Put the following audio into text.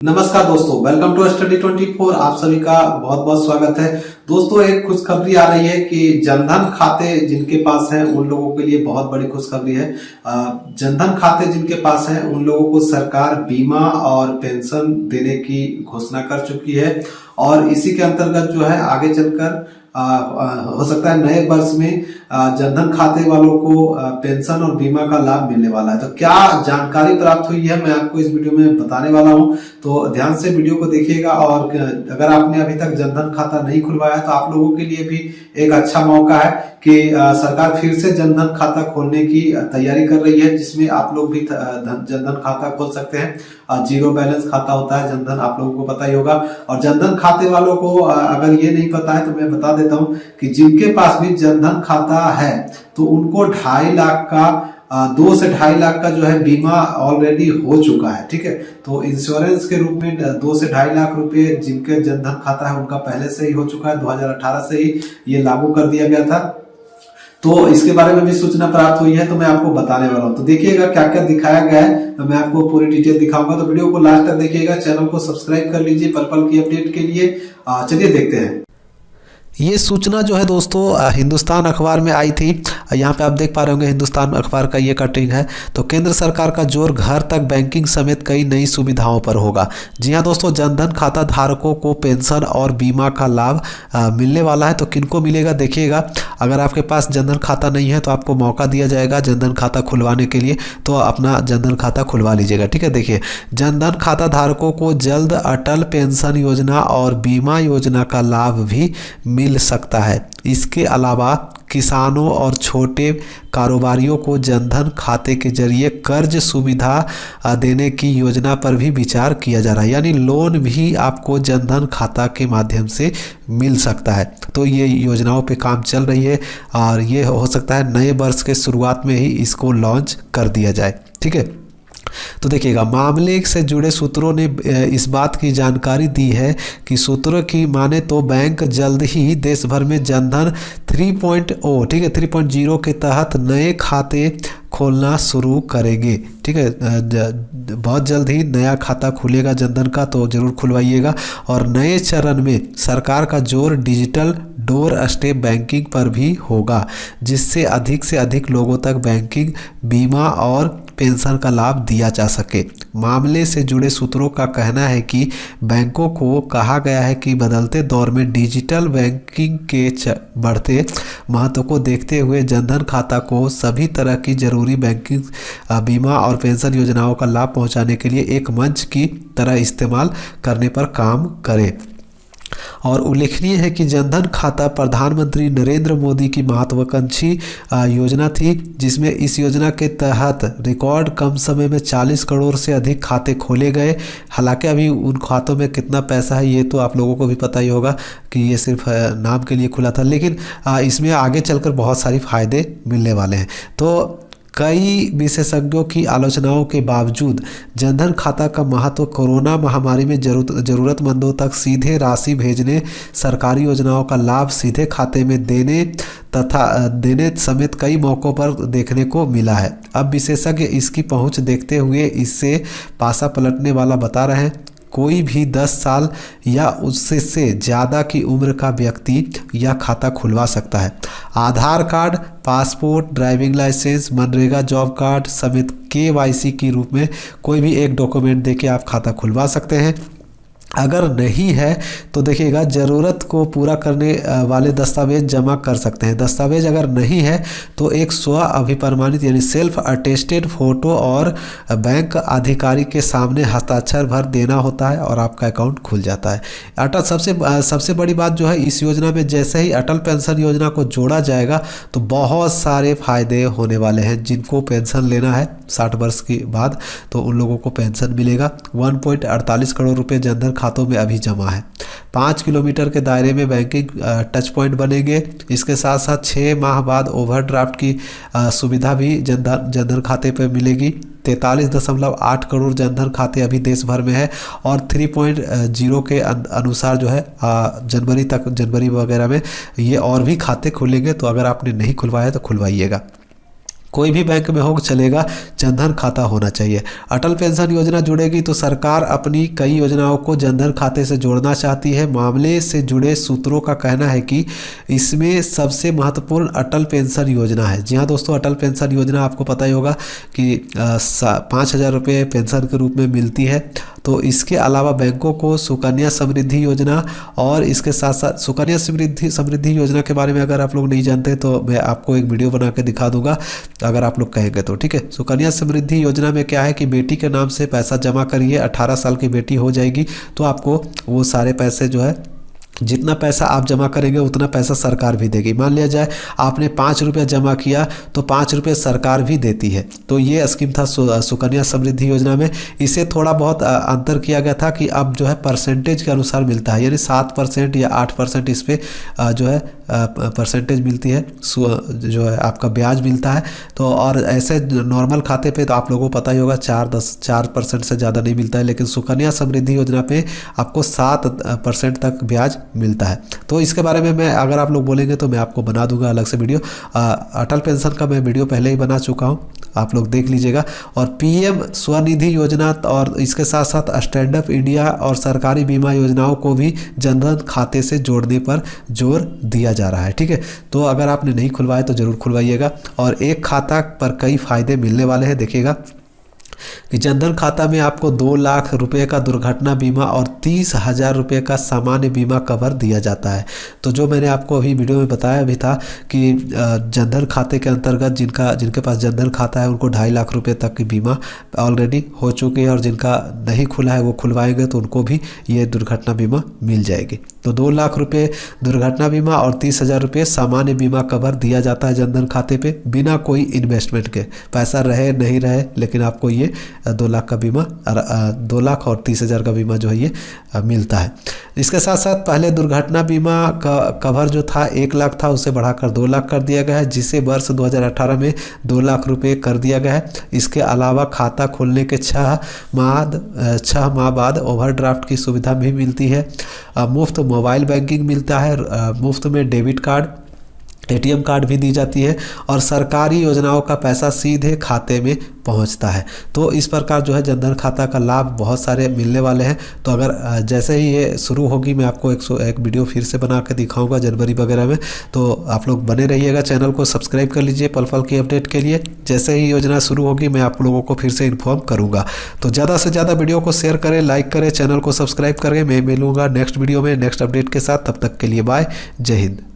नमस्कार दोस्तों, welcome to study 24। आप सभी का बहुत बहुत स्वागत है। दोस्तों, एक खुशखबरी आ रही है कि जनधन खाते जिनके पास है उन लोगों के लिए बहुत बड़ी खुशखबरी है। जनधन खाते जिनके पास है उन लोगों को सरकार बीमा और पेंशन देने की घोषणा कर चुकी है और इसी के अंतर्गत जो है आगे चलकर हो सकता है नए वर्ष में जनधन खाते वालों को पेंशन और बीमा का लाभ मिलने वाला है। तो क्या जानकारी प्राप्त हुई है, मैं आपको इस वीडियो में बताने वाला हूं, तो ध्यान से वीडियो को देखिएगा। और अगर आपने अभी तक जनधन खाता नहीं खुलवाया तो आप लोगों के लिए भी एक अच्छा मौका है कि सरकार फिर से जनधन खाता खोलने की तैयारी कर रही है, जिसमें आप लोग भी जनधन खाता खोल सकते हैं। जीरो बैलेंस खाता होता है जनधन, आप लोगों को पता ही होगा। और जनधन खाते वालों को अगर ये नहीं पता है तो मैं बता देता हूं कि जिनके पास भी जनधन खाता है तो उनको 2.5 लाख का 2 से 2.5 लाख का जो है बीमा ऑलरेडी हो चुका है। ठीक है, तो इंश्योरेंस के रूप में 2 से 2.5 लाख रुपए जिनके जनधन खाता है उनका पहले से ही हो चुका है। 2018 से ही ये लागू कर दिया गया था, तो इसके बारे में भी सूचना प्राप्त हुई है, तो मैं आपको बताने वाला हूं। तो देखिएगा क्या क्या दिखाया गया है, तो मैं आपको पूरी डिटेल दिखाऊंगा, तो वीडियो को लास्ट तक देखिएगा। चैनल को सब्सक्राइब कर लीजिए पल पल की अपडेट के लिए। चलिए देखते हैं। ये सूचना जो है दोस्तों हिंदुस्तान अखबार में आई थी। यहाँ पे आप देख पा रहे होंगे हिंदुस्तान अखबार का ये कटिंग है। तो केंद्र सरकार का जोर घर तक बैंकिंग समेत कई नई सुविधाओं पर होगा। जी हाँ दोस्तों, जनधन खाता धारकों को पेंशन और बीमा का लाभ मिलने वाला है। तो किनको मिलेगा देखिएगा। अगर आपके पास जनधन खाता नहीं है तो आपको मौका दिया जाएगा जनधन खाता खुलवाने के लिए, तो अपना जनधन खाता खुलवा लीजिएगा। ठीक है, देखिए, जनधन खाता धारकों को जल्द अटल पेंशन योजना और बीमा योजना का लाभ भी मिल सकता है। इसके अलावा किसानों और छोटे कारोबारियों को जनधन खाते के जरिए कर्ज सुविधा देने की योजना पर भी विचार किया जा रहा है, यानी लोन भी आपको जनधन खाता के माध्यम से मिल सकता है। तो ये योजनाओं पे काम चल रही है और ये हो सकता है नए वर्ष के शुरुआत में ही इसको लॉन्च कर दिया जाए। ठीक है, तो देखिएगा, मामले से जुड़े सूत्रों ने इस बात की जानकारी दी है कि सूत्रों की माने तो बैंक जल्द ही देश भर में जनधन 3.0 ठीक है 3.0 के तहत नए खाते खोलना शुरू करेंगे। ठीक है, बहुत जल्द ही नया खाता खुलेगा जनधन का, तो जरूर खुलवाइएगा। और नए चरण में सरकार का जोर डिजिटल डोर स्टेप बैंकिंग पर भी होगा, जिससे अधिक से अधिक लोगों तक बैंकिंग, बीमा और पेंशन का लाभ दिया जा सके। मामले से जुड़े सूत्रों का कहना है कि बैंकों को कहा गया है कि बदलते दौर में डिजिटल बैंकिंग के बढ़ते महत्व को देखते हुए जनधन खाता को सभी तरह की जरूरी बैंकिंग, बीमा और पेंशन योजनाओं का लाभ पहुंचाने के लिए एक मंच की तरह इस्तेमाल करने पर काम करे। और उल्लेखनीय है कि जनधन खाता प्रधानमंत्री नरेंद्र मोदी की महत्वाकांक्षी योजना थी, जिसमें इस योजना के तहत रिकॉर्ड कम समय में 40 करोड़ से अधिक खाते खोले गए। हालांकि अभी उन खातों में कितना पैसा है ये तो आप लोगों को भी पता ही होगा कि ये सिर्फ नाम के लिए खुला था, लेकिन इसमें आगे चलकर बहुत सारी फायदे मिलने वाले हैं। तो कई विशेषज्ञों की आलोचनाओं के बावजूद जनधन खाता का महत्व कोरोना महामारी में जरूरतमंदों तक सीधे राशि भेजने, सरकारी योजनाओं का लाभ सीधे खाते में देने समेत कई मौक़ों पर देखने को मिला है। अब विशेषज्ञ इसकी पहुंच देखते हुए इससे पासा पलटने वाला बता रहे हैं। कोई भी 10 साल या उससे ज़्यादा की उम्र का व्यक्ति यह खाता खुलवा सकता है। Aadhaar card, passport, driving licence, MNREGA job card समेत KYC के रूप में कोई भी एक डॉक्यूमेंट देके आप खाता खुलवा सकते हैं। अगर नहीं है तो देखिएगा, ज़रूरत को पूरा करने वाले दस्तावेज जमा कर सकते हैं। दस्तावेज अगर नहीं है तो एक स्व अभिप्रमाणित यानी सेल्फ अटेस्टेड फोटो और बैंक अधिकारी के सामने हस्ताक्षर भर देना होता है और आपका अकाउंट खुल जाता है। अटल सबसे बड़ी बात जो है, इस योजना में जैसे ही अटल पेंशन योजना को जोड़ा जाएगा तो बहुत सारे फायदे होने वाले हैं। जिनको पेंशन लेना है 60 वर्ष के बाद तो उन लोगों को पेंशन मिलेगा। 1.48 करोड़ रुपये जनधन खातों में अभी जमा है। 5 किलोमीटर के दायरे में बैंकिंग टच पॉइंट बनेंगे। इसके साथ साथ 6 माह बाद ओवरड्राफ्ट की सुविधा भी जनधन खाते पर मिलेगी। 43.8 करोड़ जनधन खाते अभी देश भर में है और 3.0 के अनुसार जो है जनवरी वगैरह में ये और भी खाते खुलेंगे। तो अगर आपने नहीं खुलवाया तो खुलवाइएगा। कोई भी बैंक में हो चलेगा, जनधन खाता होना चाहिए। अटल पेंशन योजना जुड़ेगी तो सरकार अपनी कई योजनाओं को जनधन खाते से जोड़ना चाहती है। मामले से जुड़े सूत्रों का कहना है कि इसमें सबसे महत्वपूर्ण अटल पेंशन योजना है। जी हाँ दोस्तों, अटल पेंशन योजना आपको पता ही होगा कि 5,000 रुपये पेंशन के रूप में मिलती है। तो इसके अलावा बैंकों को सुकन्या समृद्धि योजना और इसके साथ साथ सुकन्या समृद्धि योजना के बारे में अगर आप लोग नहीं जानते तो मैं आपको एक वीडियो बना के दिखा दूंगा अगर आप लोग कहेंगे तो, ठीक है। सुकन्या समृद्धि योजना में क्या है कि बेटी के नाम से पैसा जमा करिए, 18 साल की बेटी हो जाएगी तो आपको वो सारे पैसे जो है, जितना पैसा आप जमा करेंगे उतना पैसा सरकार भी देगी। मान लिया जाए आपने 5 रुपये जमा किया तो 5 रुपये सरकार भी देती है। तो ये स्कीम था सुकन्या समृद्धि योजना में। इसे थोड़ा बहुत अंतर किया गया था कि अब जो है परसेंटेज के अनुसार मिलता है, यानी 7% या 8% इस पर जो है परसेंटेज मिलती है, जो है आपका ब्याज मिलता है। तो और ऐसे नॉर्मल खाते पे तो आप लोगों को पता ही होगा 4% से ज़्यादा नहीं मिलता है, लेकिन सुकन्या समृद्धि योजना पे आपको 7% तक ब्याज मिलता है। तो इसके बारे में मैं अगर आप लोग बोलेंगे तो मैं आपको बना दूंगा अलग से वीडियो। अटल पेंशन का मैं वीडियो पहले ही बना चुका हूँ, आप लोग देख लीजिएगा। और पीएम स्वनिधि योजना और इसके साथ साथ स्टैंड अप इंडिया और सरकारी बीमा योजनाओं को भी जनधन खाते से जोड़ने पर जोर दिया जा रहा है, ठीक है। तो अगर आपने नहीं खुलवाया तो ज़रूर खुलवाइएगा। और एक खाता पर कई फायदे मिलने वाले हैं, देखिएगा कि जनधन खाता में आपको 2 लाख रुपए का दुर्घटना बीमा और 30,000 रुपये का सामान्य बीमा कवर दिया जाता है। तो जो मैंने आपको अभी वीडियो में बताया भी था कि जनधन खाते के अंतर्गत जिनके पास जनधन खाता है उनको 2.5 लाख रुपये तक की बीमा ऑलरेडी हो चुकी है, और जिनका नहीं खुला है वो खुलवाएंगे तो उनको भी ये दुर्घटना बीमा मिल जाएगी। तो 2 लाख रुपये दुर्घटना बीमा और 30,000 रुपये सामान्य बीमा कवर दिया जाता है जनधन खाते पे, बिना कोई इन्वेस्टमेंट के। पैसा रहे नहीं रहे, लेकिन आपको ये 2 लाख का बीमा 2 लाख और 30,000 का बीमा जो है ये मिलता है। इसके साथ साथ पहले दुर्घटना बीमा का कवर जो था 1 लाख था, उसे बढ़ाकर 2 लाख कर दिया गया है, जिसे वर्ष 2018 में 2 लाख रुपये कर दिया गया है। इसके अलावा खाता खोलने के 6 माह बाद ओवरड्राफ्ट की सुविधा भी मिलती है। मुफ्त मोबाइल बैंकिंग मिलता है, मुफ्त में डेबिट कार्ड, एटीएम कार्ड भी दी जाती है, और सरकारी योजनाओं का पैसा सीधे खाते में पहुंचता है। तो इस प्रकार जो है जनधन खाता का लाभ बहुत सारे मिलने वाले हैं। तो अगर जैसे ही ये शुरू होगी मैं आपको एक वीडियो फिर से बना के दिखाऊंगा जनवरी वगैरह में। तो आप लोग बने रहिएगा, चैनल को सब्सक्राइब कर लीजिए पल पल की अपडेट के लिए। जैसे ही योजना शुरू होगी मैं आप लोगों को फिर से इन्फॉर्म करूँगा। तो ज़्यादा से ज़्यादा वीडियो को शेयर करें, लाइक करें, चैनल को सब्सक्राइब करें। मैं मिलूँगा नेक्स्ट वीडियो में नेक्स्ट अपडेट के साथ। तब तक के लिए बाय, जय हिंद।